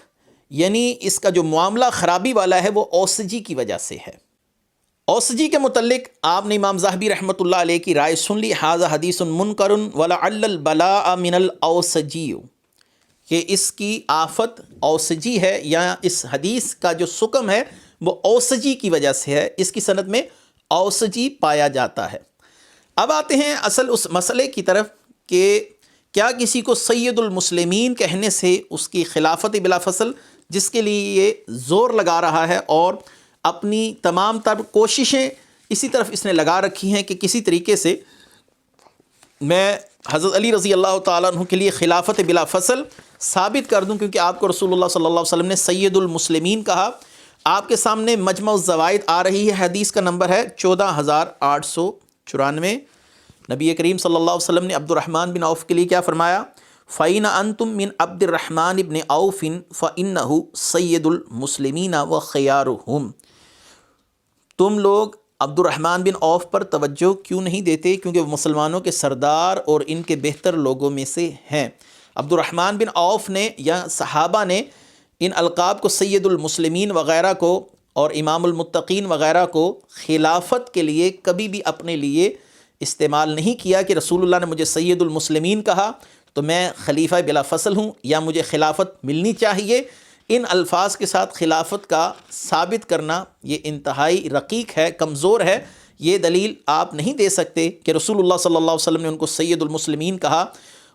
یعنی اس کا جو معاملہ خرابی والا ہے وہ اوسجی کی وجہ سے ہے۔ اوسجی کے متعلق آپ نے امام ذہبی رحمۃ اللہ علیہ کی رائے سن لی، ھذا حدیث منکر ولعل البلاء من الاوسجی، کہ اس کی آفت اوسجی ہے، یا اس حدیث کا جو سقم ہے وہ اوسجی کی وجہ سے ہے، اس کی سند میں اوسجی پایا جاتا ہے۔ اب آتے ہیں اصل اس مسئلے کی طرف کہ کیا کسی کو سید المسلمین کہنے سے اس کی خلافت بلا فصل، جس کے لیے یہ زور لگا رہا ہے اور اپنی تمام تر کوششیں اسی طرف اس نے لگا رکھی ہیں کہ کسی طریقے سے میں حضرت علی رضی اللہ تعالیٰ عنہ کے لیے خلافت بلا فصل ثابت کر دوں، کیونکہ آپ کو رسول اللہ صلی اللہ علیہ وسلم نے سید المسلمین کہا، آپ کے سامنے مجمع الزوائد آ رہی ہے، حدیث کا نمبر ہے 14894۔ نبی کریم صلی اللہ علیہ وسلم نے عبد الرحمن بن عوف کے لیے کیا فرمایا؟ فَإِنَ أَنْتُم مِّنْ عَبْدِ الرَّحْمَنِ بْنِ عَوْفٍ فَإِنَّهُ سَيِّدُ الْمُسْلِمِينَ وَخِيَارُهُمْ۔ تم لوگ عبد الرحمن بن عوف پر توجہ کیوں نہیں دیتے؟ کیونکہ وہ مسلمانوں کے سردار اور ان کے بہتر لوگوں میں سے ہیں۔ عبد الرحمن بن عوف نے یا صحابہ نے ان القاب کو، سید المسلمین وغیرہ کو اور امام المتقین وغیرہ کو، خلافت کے لیے کبھی بھی اپنے لیے استعمال نہیں کیا کہ رسول اللہ نے مجھے سید المسلمین کہا تو میں خلیفہ بلا فصل ہوں یا مجھے خلافت ملنی چاہیے۔ ان الفاظ کے ساتھ خلافت کا ثابت کرنا یہ انتہائی رقیق ہے، کمزور ہے۔ یہ دلیل آپ نہیں دے سکتے کہ رسول اللہ صلی اللہ علیہ وسلم نے ان کو سید المسلمین کہا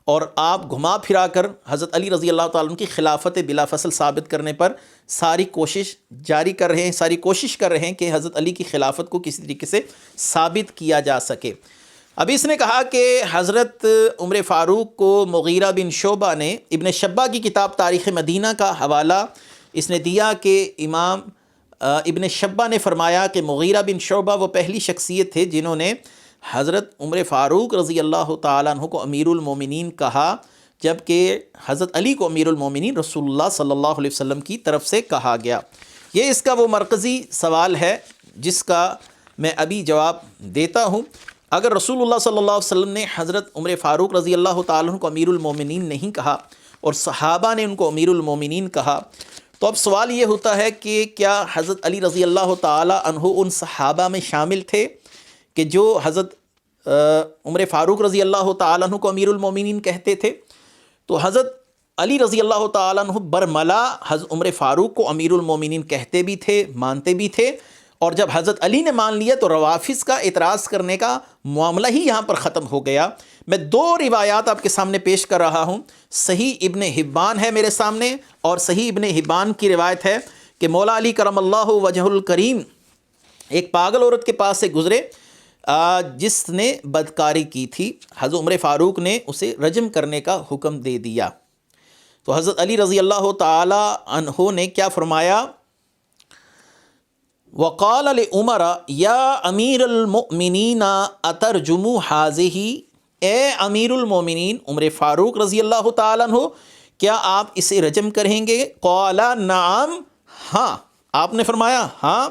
اور آپ گھما پھرا کر حضرت علی رضی اللہ تعالیٰ عنہ کی خلافت بلا فصل ثابت کرنے پر ساری کوشش جاری کر رہے ہیں، ساری کوشش کر رہے ہیں کہ حضرت علی کی خلافت کو کسی طریقے سے ثابت کیا جا سکے۔ ابھی اس نے کہا کہ حضرت عمر فاروق کو مغیرہ بن شعبہ نے، ابن شبہ کی کتاب تاریخ مدینہ کا حوالہ اس نے دیا کہ امام ابن شبہ نے فرمایا کہ مغیرہ بن شعبہ وہ پہلی شخصیت تھے جنہوں نے حضرت عمر فاروق رضی اللہ تعالیٰ عنہ کو امیر المومنین کہا، جبکہ حضرت علی کو امیر المومنین رسول اللہ صلی اللہ علیہ وسلم کی طرف سے کہا گیا۔ یہ اس کا وہ مرکزی سوال ہے جس کا میں ابھی جواب دیتا ہوں۔ اگر رسول اللہ صلی اللہ علیہ وسلم نے حضرت عمر فاروق رضی اللہ تعالیٰ عنہ کو امیر المومنین نہیں کہا اور صحابہ نے ان کو امیر المومنین کہا، تو اب سوال یہ ہوتا ہے کہ کیا حضرت علی رضی اللہ تعالیٰ عنہ ان صحابہ میں شامل تھے کہ جو حضرت عمر فاروق رضی اللہ تعالیٰ عنہ کو امیر المومنین کہتے تھے؟ تو حضرت علی رضی اللہ تعالیٰ عنہ برملا حضرت عمر فاروق کو امیر المومنین کہتے بھی تھے، مانتے بھی تھے، اور جب حضرت علی نے مان لیا تو روافظ کا اعتراض کرنے کا معاملہ ہی یہاں پر ختم ہو گیا۔ میں دو روایات آپ کے سامنے پیش کر رہا ہوں۔ صحیح ابن حبان ہے میرے سامنے، اور صحیح ابن حبان کی روایت ہے کہ مولا علی کرم اللہ وجہ الکریم ایک پاگل عورت کے پاس سے گزرے جس نے بدکاری کی تھی۔ حضرت عمر فاروق نے اسے رجم کرنے کا حکم دے دیا۔ تو حضرت علی رضی اللہ تعالی عنہ نے کیا فرمایا؟ وقال لعمر یا امیر المؤمنین اترجم هذه، اے امیر المومنین عمر فاروق رضی اللہ تعالیٰ عنہ کیا آپ اسے رجم کریں گے؟ قال نعم، ہاں، آپ نے فرمایا ہاں۔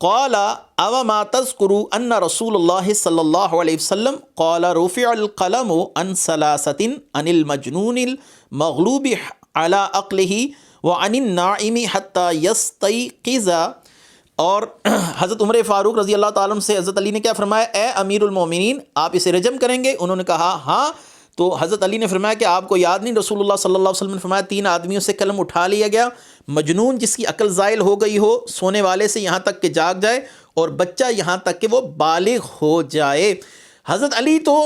قال او ما تذکر ان رسول اللہ صلی اللہ علیہ وسلم قال رفع القلم عن ثلاثة عن المجنون المغلوب على عقله وعن النائم حتى يستيقظ۔ اور حضرت عمر فاروق رضی اللہ تعالیٰ عنہ سے حضرت علی نے کیا فرمایا؟ اے امیر المومنین آپ اسے رجم کریں گے؟ انہوں نے کہا ہاں۔ تو حضرت علی نے فرمایا کہ آپ کو یاد نہیں رسول اللہ صلی اللہ علیہ وسلم نے فرمایا 3 آدمیوں سے قلم اٹھا لیا گیا، مجنون جس کی عقل زائل ہو گئی ہو سونے والے سے یہاں تک کہ جاگ جائے، اور بچہ یہاں تک کہ وہ بالغ ہو جائے۔ حضرت علی تو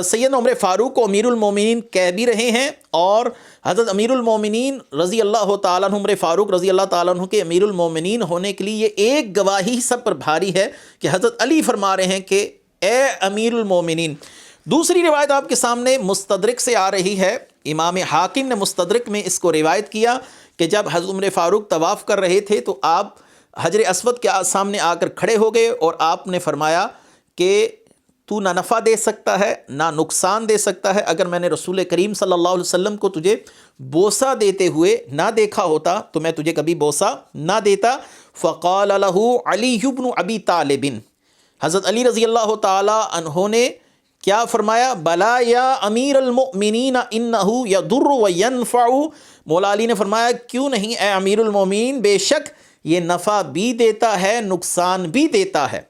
سیدنا عمر فاروق کو امیر المومنین کہہ بھی رہے ہیں، اور حضرت امیر المومنین رضی اللہ تعالیٰ عنہ، عمر فاروق رضی اللہ تعالیٰ عنہ کے امیر المومنین ہونے کے لیے یہ ایک گواہی سب پر بھاری ہے کہ حضرت علی فرما رہے ہیں کہ اے امیر المومنین۔ دوسری روایت آپ کے سامنے مستدرک سے آ رہی ہے، امام حاکم نے مستدرک میں اس کو روایت کیا کہ جب حضرت عمر فاروق طواف کر رہے تھے تو آپ حجر اسود کے سامنے آ کر کھڑے ہو گئے، اور آپ نے فرمایا کہ تو نہ نفع دے سکتا ہے نہ نقصان دے سکتا ہے، اگر میں نے رسول کریم صلی اللہ علیہ وسلم کو تجھے بوسہ دیتے ہوئے نہ دیکھا ہوتا تو میں تجھے کبھی بوسہ نہ دیتا۔ فقال له علی بن ابی طالب، حضرت علی رضی اللہ تعالی عنہ نے کیا فرمایا؟ بلا یا امیر المؤمنین انہ یضر وینفع، مولا علی نے فرمایا کیوں نہیں اے امیر المؤمنین، بے شک یہ نفع بھی دیتا ہے نقصان بھی دیتا ہے۔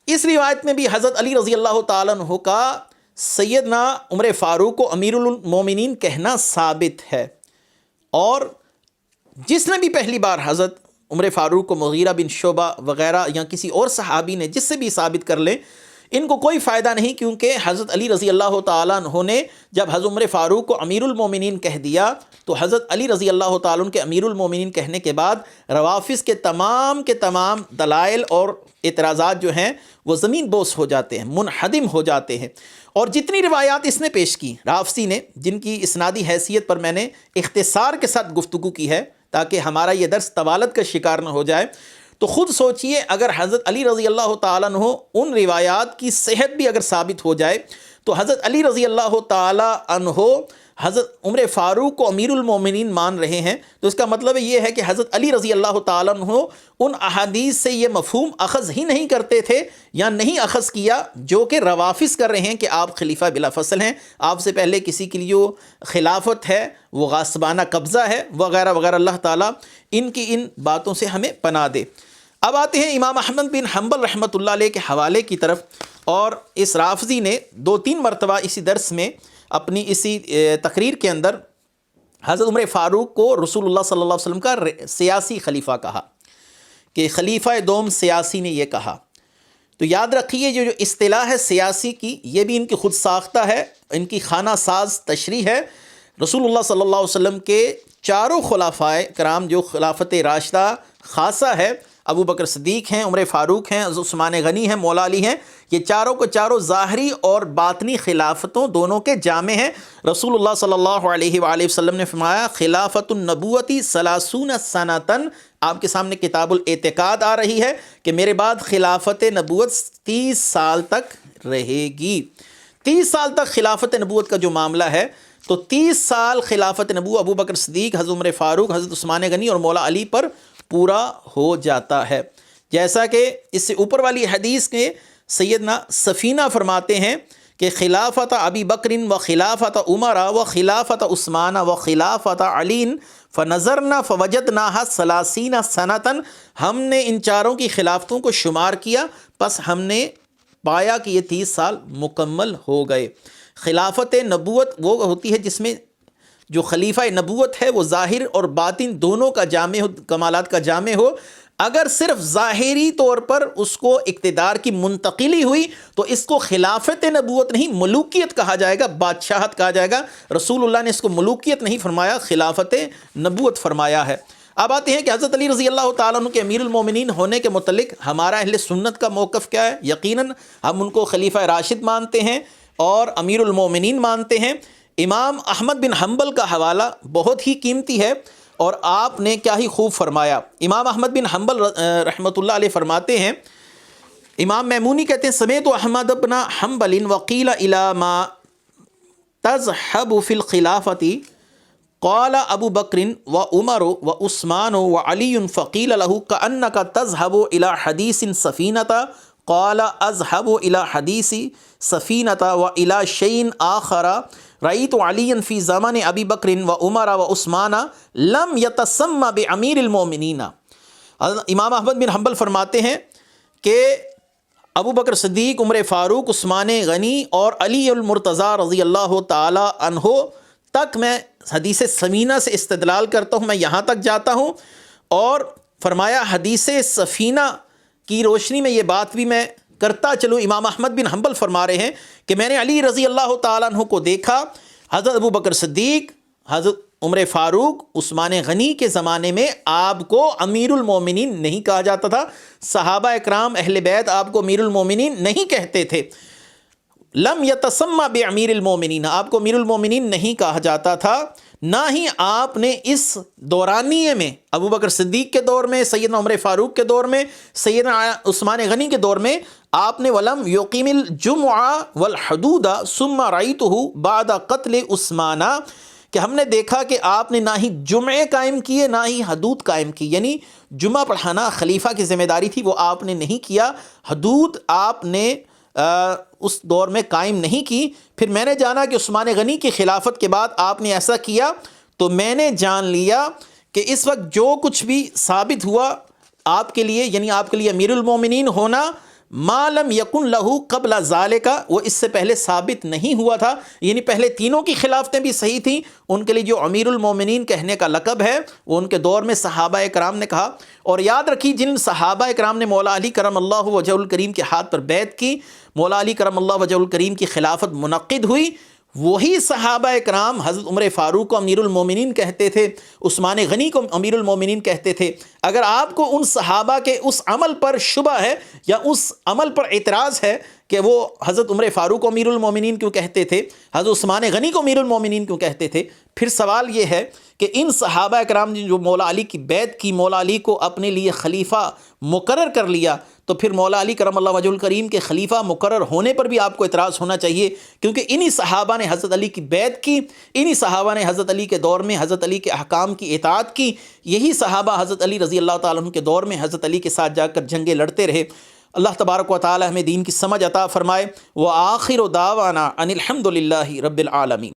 اس روایت میں بھی حضرت علی رضی اللہ تعالیٰ عنہ کا سیدنا عمر فاروق کو امیر المومنین کہنا ثابت ہے، اور جس نے بھی پہلی بار حضرت عمر فاروق کو مغیرہ بن شعبہ وغیرہ یا کسی اور صحابی نے جس سے بھی ثابت کر لیں، ان کو کوئی فائدہ نہیں، کیونکہ حضرت علی رضی اللہ تعالیٰ عنہ نے جب حضرت عمر فاروق کو امیر المومنین کہہ دیا تو حضرت علی رضی اللہ تعالیٰ عنہ کے امیر المومنین کہنے کے بعد روافظ کے تمام دلائل اور اعتراضات جو ہیں وہ زمین بوس ہو جاتے ہیں، منہدم ہو جاتے ہیں۔ اور جتنی روایات اس نے پیش کی رافضی نے، جن کی اسنادی حیثیت پر میں نے اختصار کے ساتھ گفتگو کی ہے، تاکہ ہمارا یہ درس طوالت کا شکار نہ ہو جائے۔ تو خود سوچئے اگر حضرت علی رضی اللہ تعالیٰ عنہ ان روایات کی صحت بھی اگر ثابت ہو جائے تو حضرت علی رضی اللہ تعالیٰ عنہ حضرت عمر فاروق کو امیر المومنین مان رہے ہیں، تو اس کا مطلب یہ ہے کہ حضرت علی رضی اللہ تعالیٰ عنہ ان احادیث سے یہ مفہوم اخذ ہی نہیں کرتے تھے یا نہیں اخذ کیا جو کہ روافظ کر رہے ہیں کہ آپ خلیفہ بلا فصل ہیں، آپ سے پہلے کسی کے لیے خلافت ہے وہ غاصبانہ قبضہ ہے وغیرہ وغیرہ۔ اللہ تعالیٰ ان کی ان باتوں سے ہمیں پناہ دے۔ اب آتے ہیں امام احمد بن حنبل رحمۃ اللہ علیہ کے حوالے کی طرف، اور اس رافضی نے 2-3 مرتبہ اسی درس میں اپنی اسی تقریر کے اندر حضرت عمر فاروق کو رسول اللہ صلی اللہ علیہ وسلم کا سیاسی خلیفہ کہا، کہ خلیفہ دوم سیاسی نے یہ کہا۔ تو یاد رکھیے جو اصطلاح ہے سیاسی کی، یہ بھی ان کی خود ساختہ ہے، ان کی خانہ ساز تشریح ہے۔ رسول اللہ صلی اللہ علیہ وسلم کے چاروں خلفائے کرام جو خلافت راشدہ خاصہ ہے، ابو بکر صدیق ہیں، عمر فاروق ہیں، حضرت عثمان غنی ہیں، مولا علی ہیں، یہ چاروں کو چاروں ظاہری اور باطنی خلافتوں دونوں کے جامع ہیں۔ رسول اللہ صلی اللہ علیہ وآلہ وسلم نے فرمایا خلافت النبوتی 30 سنتاً، آپ کے سامنے کتاب الاعتقاد آ رہی ہے کہ میرے بعد خلافت نبوت 30 سال تک رہے گی۔ 30 سال تک خلافت نبوت کا جو معاملہ ہے، تو 30 سال خلافت نبوت ابو بکر صدیق، حضرت عمر فاروق، حضرت عثمان غنی اور مولا علی پر پورا ہو جاتا ہے، جیسا کہ اس سے اوپر والی حدیث کے سیدنا سفینہ فرماتے ہیں کہ خلافت ابی بکر و خلافت عمر و خلافت عثمان و خلافت علی فنظرنا فوجدناها 30 سنتاً، ہم نے ان چاروں کی خلافتوں کو شمار کیا، پس ہم نے پایا کہ یہ 30 سال مکمل ہو گئے۔ خلافت نبوت وہ ہوتی ہے جس میں جو خلیفہ نبوت ہے وہ ظاہر اور باطن دونوں کا جامع ہو، کمالات کا جامع ہو۔ اگر صرف ظاہری طور پر اس کو اقتدار کی منتقلی ہوئی تو اس کو خلافت نبوت نہیں ملوکیت کہا جائے گا، بادشاہت کہا جائے گا۔ رسول اللہ نے اس کو ملوکیت نہیں فرمایا، خلافت نبوت فرمایا ہے۔ اب آتے ہیں کہ حضرت علی رضی اللہ تعالیٰ عنہ کے امیر المومنین ہونے کے متعلق ہمارا اہل سنت کا موقف کیا ہے؟ یقیناً ہم ان کو خلیفہ راشد مانتے ہیں اور امیر المومنین مانتے ہیں۔ امام احمد بن حنبل کا حوالہ بہت ہی قیمتی ہے اور آپ نے کیا ہی خوب فرمایا۔ امام احمد بن حنبل رحمۃ اللہ علیہ فرماتے ہیں، امام میمونی کہتے ہیں سمیت احمد بن حنبل وقیل الی ما تذهب فی الخلافۃ قال ابو بکر و عمر و عثمان و علی فقیل له کأنک تذهب الی حدیث سفینۃ قال اذهب الى حدیث سفینۃ و الی شیء آخر رأیت علی فی زمن ابی بکر و عمر و عثمان لم یتسمی بامیر المومنین۔ امام احمد بن حنبل فرماتے ہیں کہ ابو بکر صدیق، عمر فاروق، عثمان غنی اور علی المرتضیٰ رضی اللہ تعالی عنہ تک میں حدیث سفینہ سے استدلال کرتا ہوں، میں یہاں تک جاتا ہوں، اور فرمایا حدیث سفینہ کی روشنی میں یہ بات بھی میں کرتا چلوں۔ امام احمد بن حنبل فرما رہے ہیں کہ میں نے علی رضی اللہ تعالیٰ عنہ کو دیکھا، حضرت ابو بکر صدیق، حضرت عمر فاروق، عثمان غنی کے زمانے میں آپ کو امیر المومنین نہیں کہا جاتا تھا، صحابہ اکرام اہل بیت آپ کو امیر المومنین نہیں کہتے تھے۔ لم یتسمی بامیر المومنین، آپ کو امیر المومنین نہیں کہا جاتا تھا، نہ ہی آپ نے اس دورانیے میں ابو بکر صدیق کے دور میں، سیدنا عمر فاروق کے دور میں، سیدنا عثمان غنی کے دور میں آپ نے ولم یقیم الجمعہ والحدود ثم رأیتہ بعد قتل عثمان، کہ ہم نے دیکھا کہ آپ نے نہ ہی جمعے قائم کیے نہ ہی حدود قائم کی، یعنی جمعہ پڑھانا خلیفہ کی ذمہ داری تھی وہ آپ نے نہیں کیا، حدود آپ نے اس دور میں قائم نہیں کی۔ پھر میں نے جانا کہ عثمان غنی کی خلافت کے بعد آپ نے ایسا کیا، تو میں نے جان لیا کہ اس وقت جو کچھ بھی ثابت ہوا آپ کے لیے، یعنی آپ کے لیے امیر المومنین ہونا، ما لم یکن لہو قبل ذالک، وہ اس سے پہلے ثابت نہیں ہوا تھا، یعنی پہلے تینوں کی خلافتیں بھی صحیح تھیں، ان کے لیے جو امیر المومنین کہنے کا لقب ہے وہ ان کے دور میں صحابہ اکرام نے کہا۔ اور یاد رکھی جن صحابہ اکرام نے مولا علی کرم اللہ وجہ الکریم کے ہاتھ پر بیعت کی، مولا علی کرم اللہ وجہ الکریم کی خلافت منعقد ہوئی، وہی صحابہ اکرام حضرت عمر فاروق کو امیر المومنین کہتے تھے، عثمان غنی کو امیر المومنین کہتے تھے۔ اگر آپ کو ان صحابہ کے اس عمل پر شبہ ہے یا اس عمل پر اعتراض ہے کہ وہ حضرت عمر فاروق کو امیر المومنین کیوں کہتے تھے، حضرت عثمان غنی کو امیر المومنین کیوں کہتے تھے؟ پھر سوال یہ ہے کہ ان صحابہ اکرام نے جو مولا علی کی بیعت کی، مولا علی کو اپنے لیے خلیفہ مقرر کر لیا، تو پھر مولا علی کرم اللہ وجہ الکریم کے خلیفہ مقرر ہونے پر بھی آپ کو اعتراض ہونا چاہیے، کیونکہ انہی صحابہ نے حضرت علی کی بیعت کی، انہی صحابہ نے حضرت علی کے دور میں حضرت علی کے احکام کی اطاعت کی، یہی صحابہ حضرت علی رضی اللہ تعالیٰ عنہ کے دور میں حضرت علی کے ساتھ جا کر جنگیں لڑتے رہے۔ اللہ تبارک و تعالی ہمیں دین کی سمجھ عطا فرمائے۔ وآخر دعوانا ان الحمد للہ رب العالمین۔